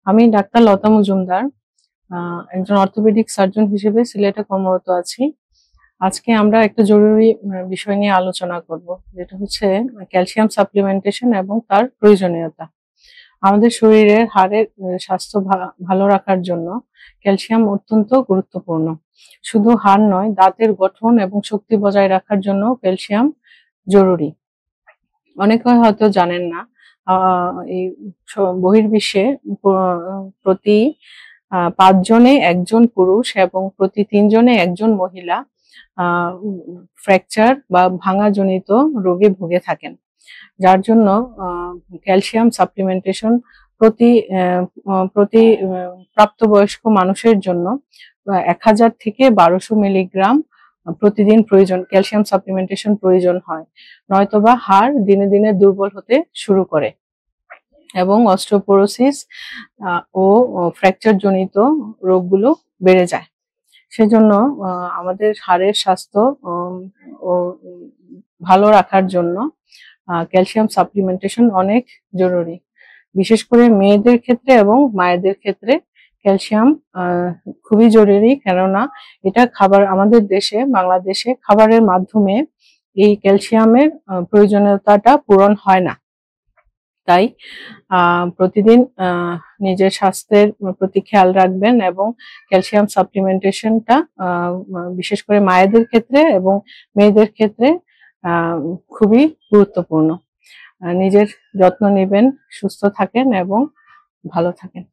আমি ডাক্তার লতা মজুমদার, একজন orthopaedic surgeon হিসেবে সিলেটে কর্মরত আছি। আজকে আমরা একটা জরুরি বিষয় নিয়ে আলোচনা করব, যেটা হচ্ছে ক্যালসিয়াম সাপ্লিমেন্টেশন এবং তার প্রয়োজনীয়তা। আমাদের শরীরের হাড়ের স্বাস্থ্য ভালো রাখার জন্য ক্যালসিয়াম অত্যন্ত গুরুত্বপূর্ণ। শুধু হাড় নয়, দাঁতের গঠন এবং শক্তি বজায় রাখার জন্য ক্যালসিয়াম জরুরি। অনেকে হয়তো জানেন না, এই বহির্বিশ্বে প্রতি 5 জনে একজন পুরুষ এবং প্রতি 3 জনে একজন মহিলা ফ্র্যাকচার বা ভাঙাজনিত রোগে ভুগে থাকেন, যার জন্য ক্যালসিয়াম সাপ্লিমেন্টেশন প্রতি প্রাপ্তবয়স্ক মানুষের জন্য 1000 থেকে 1200 মিলিগ্রাম প্রতিদিন ক্যালসিয়াম সাপ্লিমেন্টেশন প্রয়োজন হয়, নয়তোবা হাড় দিনে দিনে দুর্বল হতে শুরু করে এবং অস্টিওপোরোসিস ও ফ্র্যাকচার জনিত রোগগুলো বেড়ে যায়। সেজন্য আমাদের হাড়ের স্বাস্থ্য ও ভালো রাখার জন্য ক্যালসিয়াম সাপ্লিমেন্টেশন অনেক জরুরি। বিশেষ করে মেয়েদের ক্ষেত্রে এবং মায়েদের ক্ষেত্রে ক্যালসিয়াম খুবই জরুরি, কেননা এটা আমাদের দেশে, বাংলাদেশে খাবারের মাধ্যমে এই ক্যালসিয়ামের প্রয়োজনীয়তাটা পূরণ হয় না। তাই প্রতিদিন নিজের স্বাস্থ্যের প্রতি খেয়াল রাখবেন এবং ক্যালসিয়াম সাপ্লিমেন্টেশনটা বিশেষ করে মায়েদের ক্ষেত্রে এবং মেয়েদের ক্ষেত্রে খুবই গুরুত্বপূর্ণ। নিজের যত্ন নেবেন, সুস্থ থাকেন এবং ভালো থাকেন।